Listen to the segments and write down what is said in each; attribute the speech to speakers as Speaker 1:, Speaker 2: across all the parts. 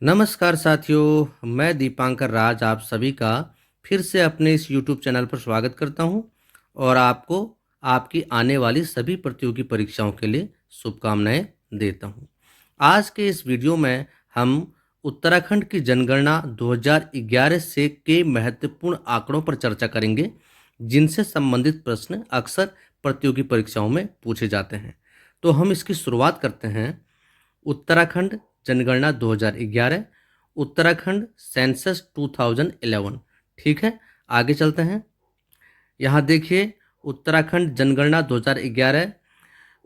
Speaker 1: नमस्कार साथियों, मैं दीपांकर राज आप सभी का फिर से अपने इस YouTube चैनल पर स्वागत करता हूं और आपको आपकी आने वाली सभी प्रतियोगी परीक्षाओं के लिए शुभकामनाएं देता हूं। आज के इस वीडियो में हम उत्तराखंड की जनगणना 2011 से के महत्वपूर्ण आंकड़ों पर चर्चा करेंगे, जिनसे संबंधित प्रश्न अक्सर प्रतियोगी परीक्षाओं में पूछे जाते हैं। तो हम इसकी शुरुआत करते हैं। उत्तराखंड जनगणना 2011, उत्तराखंड सेंसस 2011। ठीक है, आगे चलते हैं। यहाँ देखिए, उत्तराखंड जनगणना 2011,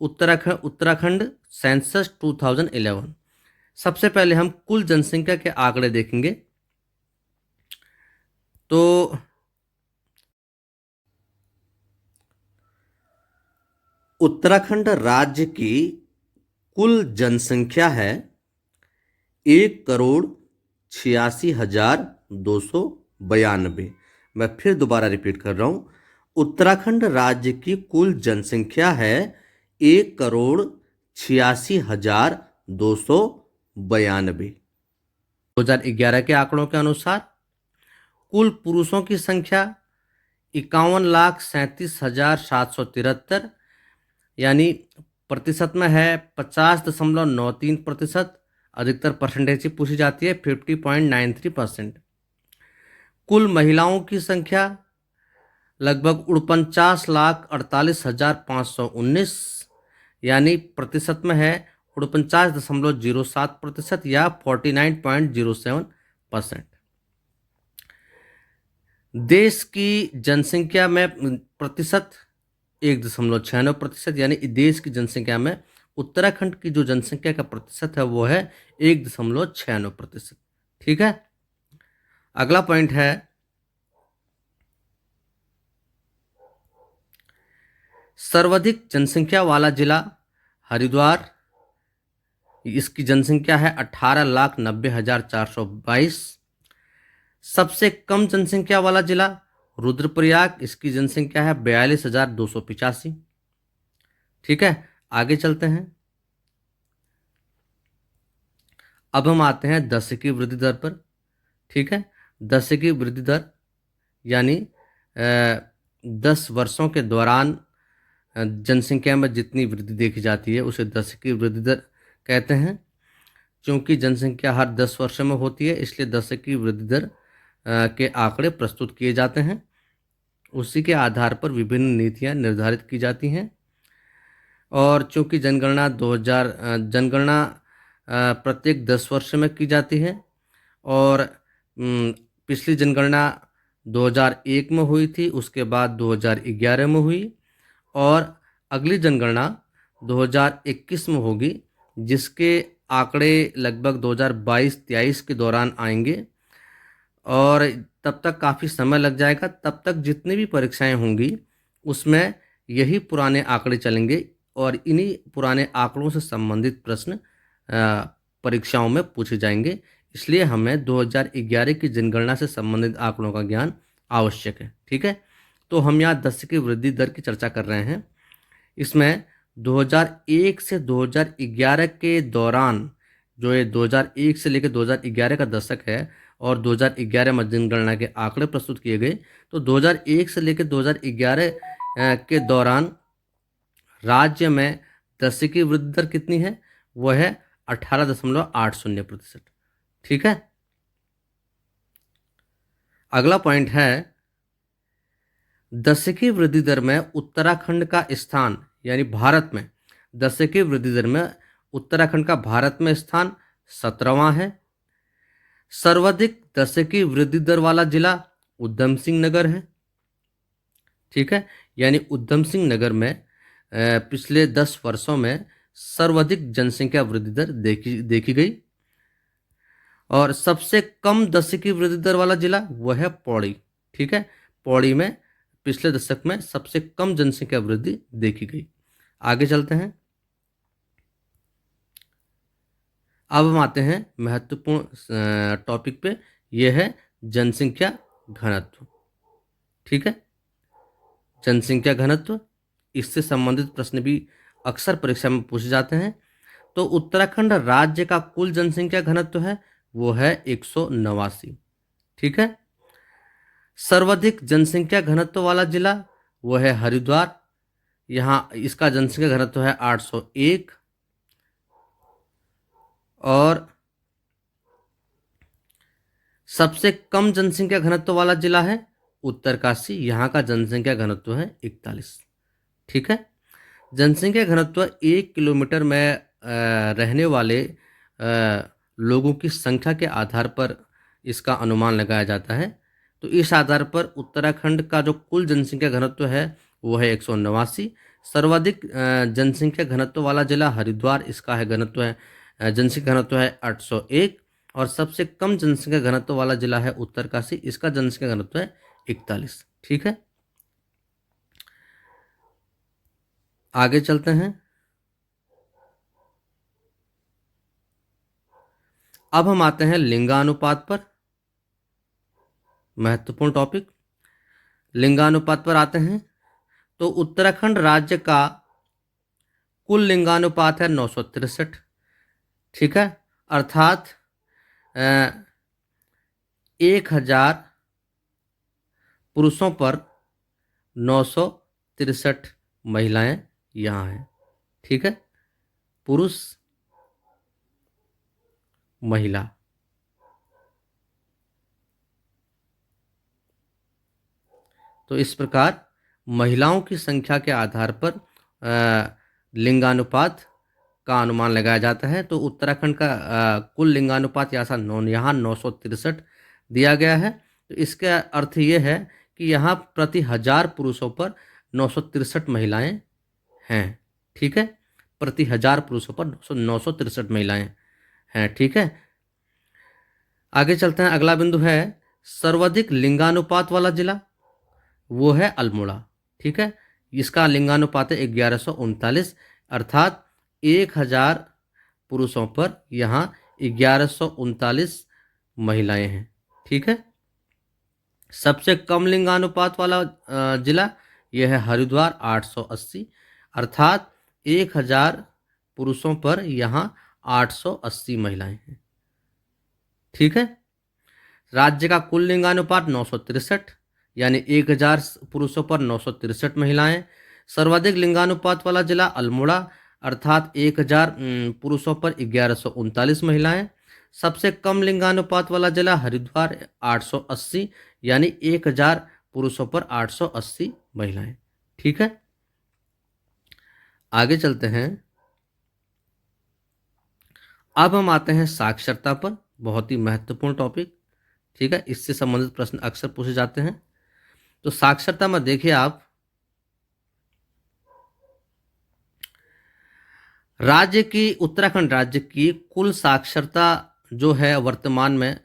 Speaker 1: उत्तराखंड सेंसस 2011। सबसे पहले हम कुल जनसंख्या के आंकड़े देखेंगे। तो उत्तराखंड राज्य की कुल जनसंख्या है 1,86,292। मैं फिर दोबारा रिपीट कर रहा हूँ। उत्तराखंड राज्य की कुल जनसंख्या है 1,86,292। 2011 के आंकड़ों के अनुसार कुल पुरुषों की संख्या 51,37,773, यानी प्रतिशत में है 50.93%। अधिकतर परसेंटेज ही पूछी जाती है, 50.93%। कुल महिलाओं की संख्या लगभग 49,48,519, यानी प्रतिशत में है 49.07% या 49.07%। देश की जनसंख्या में प्रतिशत 1.96%, यानी देश की जनसंख्या में उत्तराखंड की जो जनसंख्या का प्रतिशत है वो है 1.96%। ठीक है, अगला पॉइंट है सर्वाधिक जनसंख्या वाला जिला हरिद्वार। इसकी जनसंख्या है 18,90,422। सबसे कम जनसंख्या वाला जिला रुद्रप्रयाग। इसकी जनसंख्या है 42,285। ठीक है, आगे चलते हैं। अब हम आते हैं दशकीय वृद्धि दर पर। ठीक है, दशकीय वृद्धि दर यानी 10 वर्षों के दौरान जनसंख्या में जितनी वृद्धि देखी जाती है उसे दशकीय वृद्धि दर कहते हैं। क्योंकि जनसंख्या हर 10 वर्षों में होती है, इसलिए दशकीय वृद्धि दर के आंकड़े प्रस्तुत किए जाते हैं। उसी के आधार पर विभिन्न नीतियां निर्धारित की जाती हैं। और चूंकि जनगणना प्रत्येक 10 वर्ष में की जाती है और पिछली जनगणना 2001 में हुई थी, उसके बाद 2011 में हुई और अगली जनगणना 2021 में होगी, जिसके आंकड़े लगभग 2022-23 के दौरान आएंगे और तब तक काफ़ी समय लग जाएगा। तब तक जितनी भी परीक्षाएं होंगी उसमें यही पुराने आंकड़े चलेंगे और इन्हीं पुराने आंकड़ों से संबंधित प्रश्न परीक्षाओं में पूछे जाएंगे। इसलिए हमें 2011 की जनगणना से संबंधित आंकड़ों का ज्ञान आवश्यक है। ठीक है, तो हम यहाँ दशकीय वृद्धि दर की चर्चा कर रहे हैं। इसमें 2001 से 2011 के दौरान, जो ये 2001 से लेकर 2011 का दशक है और 2011 में जनगणना के आंकड़े प्रस्तुत किए गए, तो 2001 से लेकर 2011 के दौरान राज्य में दशकीय वृद्धि दर कितनी है? वह है 18.80%। ठीक है, अगला पॉइंट है दशकीय वृद्धि दर में उत्तराखंड का स्थान, यानी भारत में दशकीय वृद्धि दर में उत्तराखंड का भारत में स्थान 17वां है। सर्वाधिक दशकीय वृद्धि दर वाला जिला उधम सिंह नगर है। ठीक है, यानी उधम सिंह नगर में पिछले 10 वर्षों में सर्वाधिक जनसंख्या वृद्धि दर देखी गई। और सबसे कम दशकीय वृद्धि दर वाला जिला वह है पौड़ी। ठीक है, पौड़ी में पिछले दशक में सबसे कम जनसंख्या वृद्धि देखी गई। आगे चलते हैं। अब हम आते हैं महत्वपूर्ण टॉपिक पे, यह है जनसंख्या घनत्व। ठीक है, जनसंख्या घनत्व, इससे संबंधित प्रश्न भी अक्सर परीक्षा में पूछे जाते हैं। तो उत्तराखंड राज्य का कुल जनसंख्या घनत्व है वो है 189। ठीक है। सर्वाधिक जनसंख्या घनत्व वाला जिला वो है हरिद्वार, यहाँ इसका जनसंख्या घनत्व है 801। और सबसे कम जनसंख्या घनत्व वाला जिला है उत्तरकाशी, यहाँ का जनसंख्या घनत्व है 41। ठीक है। जनसंख्या घनत्व 1 किलोमीटर में रहने वाले लोगों की संख्या के आधार पर इसका अनुमान लगाया जाता है। तो इस आधार पर उत्तराखंड का जो कुल जनसंख्या घनत्व है वो है 189। सर्वाधिक जनसंख्या घनत्व वाला जिला हरिद्वार, इसका है घनत्व है जनसंख्या घनत्व है 801। और सबसे कम जनसंख्या घनत्व वाला जिला है उत्तरकाशी, इसका जनसंख्या घनत्व है 41। ठीक है। आगे चलते हैं। अब हम आते हैं लिंगानुपात पर, महत्वपूर्ण टॉपिक। लिंगानुपात पर आते हैं तो उत्तराखंड राज्य का कुल लिंगानुपात है 963। ठीक है। अर्थात 1000 पुरुषों पर 963 महिलाएं यहाँ हैं। ठीक है। पुरुष महिला। तो इस प्रकार महिलाओं की संख्या के आधार पर लिंगानुपात का अनुमान लगाया जाता है। तो उत्तराखंड का कुल लिंगानुपात यहाँ 963 दिया गया है। तो इसका अर्थ ये है कि यहाँ प्रति 1000 पुरुषों पर 963 महिलाएं हैं। ठीक है। प्रति 1000 पुरुषों पर 963 महिलाएं हैं। ठीक है। आगे चलते हैं। अगला बिंदु है सर्वाधिक लिंगानुपात वाला जिला, वो है अल्मोड़ा। ठीक है। इसका लिंगानुपात है 1139। अर्थात 1000 पुरुषों पर यहाँ 1139 महिलाएं हैं। ठीक है। सबसे कम लिंगानुपात वाला जिला यह है हरिद्वार, 880। अर्थात 1000 पुरुषों पर यहाँ 880 महिलाएं हैं। ठीक है। राज्य का कुल लिंगानुपात 963, यानी 1000 पुरुषों पर 963 महिलाएं। सर्वाधिक लिंगानुपात वाला जिला अल्मोड़ा, अर्थात 1000 पुरुषों पर 1139 महिलाएं। सबसे कम लिंगानुपात वाला जिला हरिद्वार, 880, यानी 1000 पुरुषों पर 880 महिलाएं। ठीक है। आगे चलते हैं। अब हम आते हैं साक्षरता पर, बहुत ही महत्वपूर्ण टॉपिक। ठीक है। इससे संबंधित प्रश्न अक्सर पूछे जाते हैं। तो साक्षरता में देखिए आप, उत्तराखंड राज्य की कुल साक्षरता जो है वर्तमान में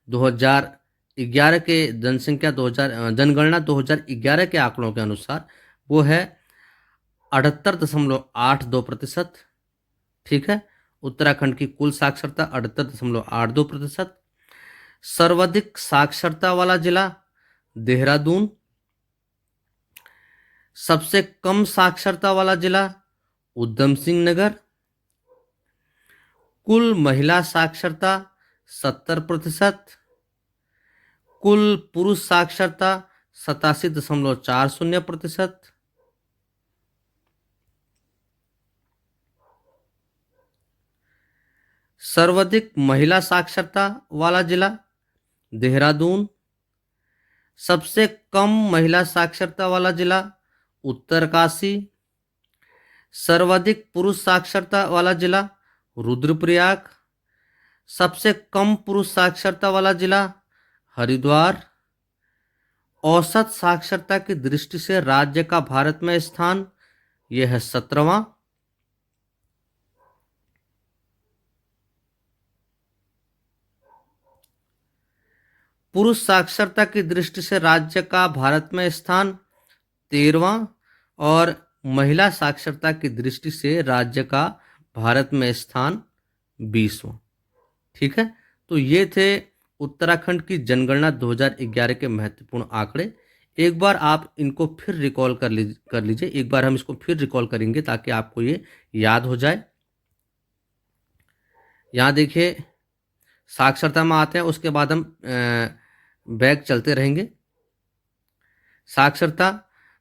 Speaker 1: 2011 के जनगणना 2011 के आंकड़ों के अनुसार वो है 78.82%। ठीक है। उत्तराखंड की कुल साक्षरता 78.82%। सर्वाधिक साक्षरता वाला जिला देहरादून। सबसे कम साक्षरता वाला जिला उधम सिंह नगर। कुल महिला साक्षरता 70%। कुल पुरुष साक्षरता 87.40%। सर्वाधिक महिला साक्षरता वाला जिला देहरादून। सबसे कम महिला साक्षरता वाला जिला उत्तरकाशी। सर्वाधिक पुरुष साक्षरता वाला जिला रुद्रप्रयाग। सबसे कम पुरुष साक्षरता वाला जिला हरिद्वार। औसत साक्षरता की दृष्टि से राज्य का भारत में स्थान यह है 17वां। पुरुष साक्षरता की दृष्टि से राज्य का भारत में स्थान 13वां। और महिला साक्षरता की दृष्टि से राज्य का भारत में स्थान 20वां। ठीक है। तो ये थे उत्तराखंड की जनगणना 2011 के महत्वपूर्ण आंकड़े। एक बार आप इनको फिर रिकॉल कर लीजिए। एक बार हम इसको फिर रिकॉल करेंगे ताकि आपको ये याद हो जाए। यहाँ देखिए, साक्षरता में आते हैं, उसके बाद हम बैग चलते रहेंगे। साक्षरता,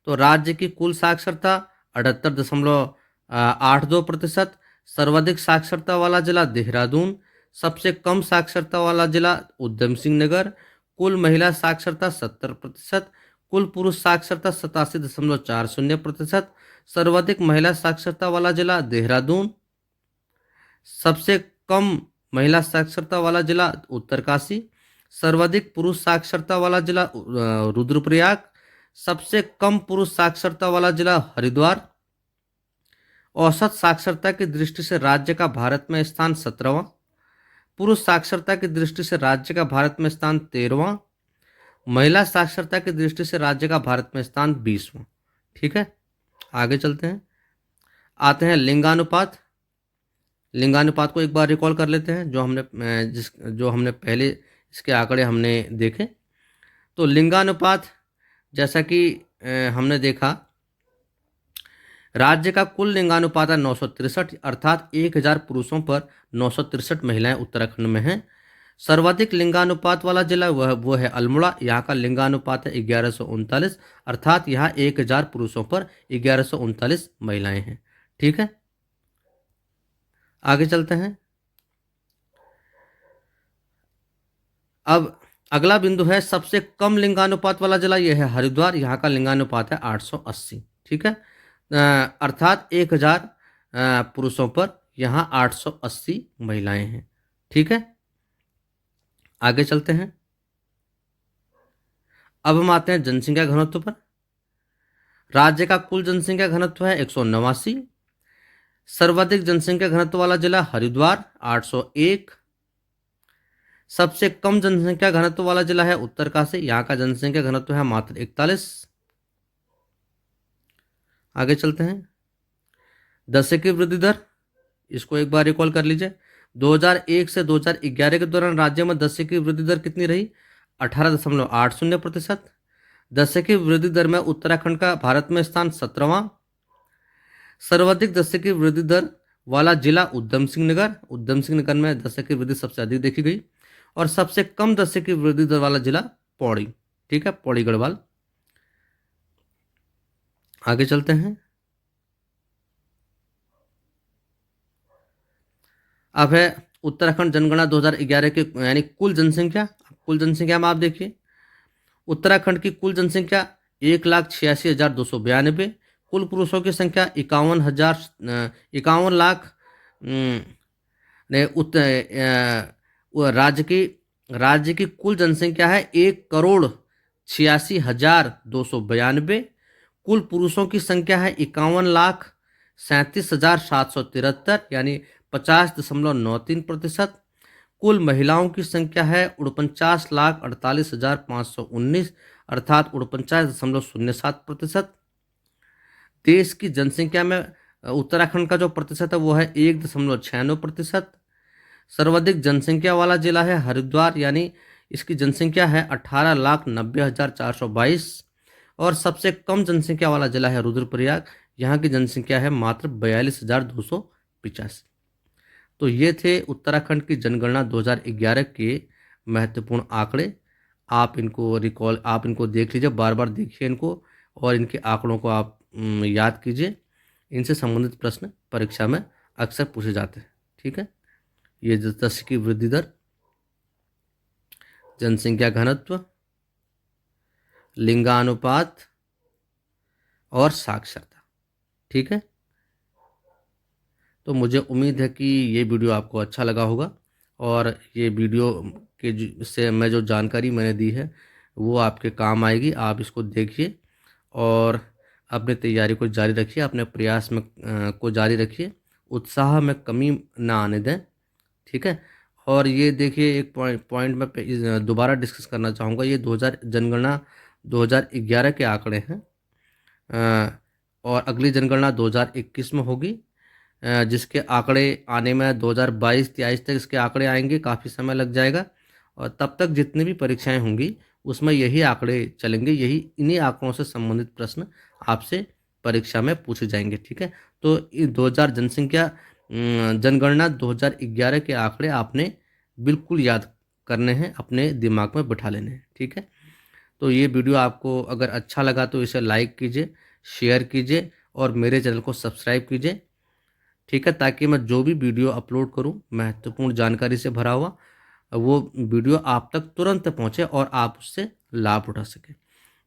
Speaker 1: तो राज्य की कुल साक्षरता 78.82%। सर्वाधिक साक्षरता वाला जिला देहरादून। सबसे कम साक्षरता वाला जिला उधम सिंह नगर। कुल महिला साक्षरता 70%। कुल पुरुष साक्षरता 87.40%। सर्वाधिक महिला साक्षरता वाला जिला देहरादून। सबसे कम महिला साक्षरता वाला जिला उत्तरकाशी। सर्वाधिक पुरुष साक्षरता वाला जिला रुद्रप्रयाग। सबसे कम पुरुष साक्षरता वाला जिला हरिद्वार। औसत साक्षरता की दृष्टि से राज्य का भारत में स्थान 17वां। पुरुष साक्षरता की दृष्टि से राज्य का भारत में स्थान 13वां। महिला साक्षरता की दृष्टि से राज्य का भारत में स्थान 20वां। ठीक है, आगे चलते हैं। आते हैं लिंगानुपात। लिंगानुपात को एक बार रिकॉल कर लेते हैं, जो हमने पहले इसके आंकड़े हमने देखे। तो लिंगानुपात, जैसा कि हमने देखा, राज्य का कुल लिंगानुपात है 963, अर्थात 1000 पुरुषों पर 963 महिलाएं उत्तराखंड में हैं। सर्वाधिक लिंगानुपात वाला जिला वो है अल्मोड़ा। यहाँ का लिंगानुपात है 1139, अर्थात यहाँ 1000 पुरुषों पर 1139 महिलाएं हैं। ठीक है, आगे चलते हैं। अब अगला बिंदु है सबसे कम लिंगानुपात वाला जिला, यह है हरिद्वार। यहाँ का लिंगानुपात है 880। ठीक है, अर्थात 1000 पुरुषों पर यहाँ 880 महिलाएं हैं। ठीक है, आगे चलते हैं। अब हम आते हैं जनसंख्या घनत्व पर। राज्य का कुल जनसंख्या घनत्व है 189। सर्वाधिक जनसंख्या घनत्व वाला जिला हरिद्वार 801। सबसे कम जनसंख्या घनत्व वाला जिला है उत्तरकाशी। यहाँ का जनसंख्या घनत्व है मात्र 41। आगे चलते हैं। दशक की वृद्धि दर, इसको एक बार रिकॉल कर लीजिए। 2001 से 2011 के दौरान राज्य में दशक की वृद्धि दर कितनी रही? 18.80%। दशक की वृद्धि दर में उत्तराखंड का भारत में स्थान 17वां। सर्वाधिक दशक की वृद्धि दर वाला जिला उधम सिंह नगर। उधम सिंह नगर में दशक की वृद्धि सबसे अधिक देखी गई। और सबसे कम दशक की वृद्धि दर वाला जिला पौड़ी। ठीक है, पौड़ी गढ़वाल। आगे चलते हैं। अब है उत्तराखंड जनगणना 2011 के, यानी कुल जनसंख्या। कुल जनसंख्या में आप देखिए, उत्तराखंड की कुल जनसंख्या 1,86,292। कुल पुरुषों की संख्या 51 लाख। राज्य की कुल जनसंख्या है 1,86,292। कुल पुरुषों की संख्या है 51,37,773, यानी 50.93%। कुल महिलाओं की संख्या है 49,48,519, अर्थात 49.07%। देश की जनसंख्या में उत्तराखंड का जो प्रतिशत है वो है 1.96%। सर्वाधिक जनसंख्या वाला जिला है हरिद्वार, यानी इसकी जनसंख्या है 18,90,422। और सबसे कम जनसंख्या वाला जिला है रुद्रप्रयाग। यहाँ की जनसंख्या है मात्र 42,285। तो ये थे उत्तराखंड की जनगणना 2011 के महत्वपूर्ण आंकड़े। आप इनको देख लीजिए, बार बार देखिए इनको, और इनके आंकड़ों को आप याद कीजिए। इनसे संबंधित प्रश्न परीक्षा में अक्सर पूछे जाते हैं। ठीक है, ये दशक की वृद्धि दर, जनसंख्या घनत्व, लिंगानुपात और साक्षरता। ठीक है, तो मुझे उम्मीद है कि ये वीडियो आपको अच्छा लगा होगा, और ये वीडियो के से मैं जो जानकारी मैंने दी है वो आपके काम आएगी। आप इसको देखिए और अपनी तैयारी को जारी रखिए, अपने प्रयास में को जारी रखिए, उत्साह में कमी ना आने दें। ठीक है, और ये देखिए, एक पॉइंट मैं दोबारा डिस्कस करना चाहूँगा। ये जनगणना 2011 के आंकड़े हैं, और अगली जनगणना 2021 में होगी, जिसके आंकड़े आने में 2022-23 तक इसके आंकड़े आएंगे। काफ़ी समय लग जाएगा, और तब तक जितनी भी परीक्षाएं होंगी उसमें यही आंकड़े चलेंगे, इन्हीं आंकड़ों से संबंधित प्रश्न आपसे परीक्षा में पूछे जाएंगे। ठीक है, तो 2000 जनगणना 2011 के आंकड़े आपने बिल्कुल याद करने हैं, अपने दिमाग में बिठा लेने हैं। ठीक है, तो ये वीडियो आपको अगर अच्छा लगा तो इसे लाइक कीजिए, शेयर कीजिए और मेरे चैनल को सब्सक्राइब कीजिए। ठीक है, ताकि मैं जो भी वीडियो अपलोड करूं महत्वपूर्ण जानकारी से भरा हुआ, वो वीडियो आप तक तुरंत पहुंचे और आप उससे लाभ उठा सकें।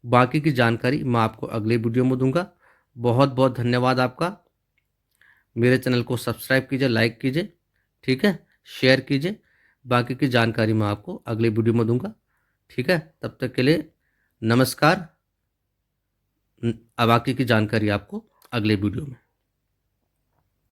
Speaker 1: बाकी की जानकारी मैं आपको अगले वीडियो में दूंगा। बहुत बहुत धन्यवाद आपका। मेरे चैनल को सब्सक्राइब कीजिए, लाइक कीजिए, ठीक है, शेयर कीजिए। बाकी की जानकारी मैं आपको अगले वीडियो में दूंगा। ठीक है, तब तक के लिए नमस्कार। बाकी की जानकारी आपको अगले वीडियो में।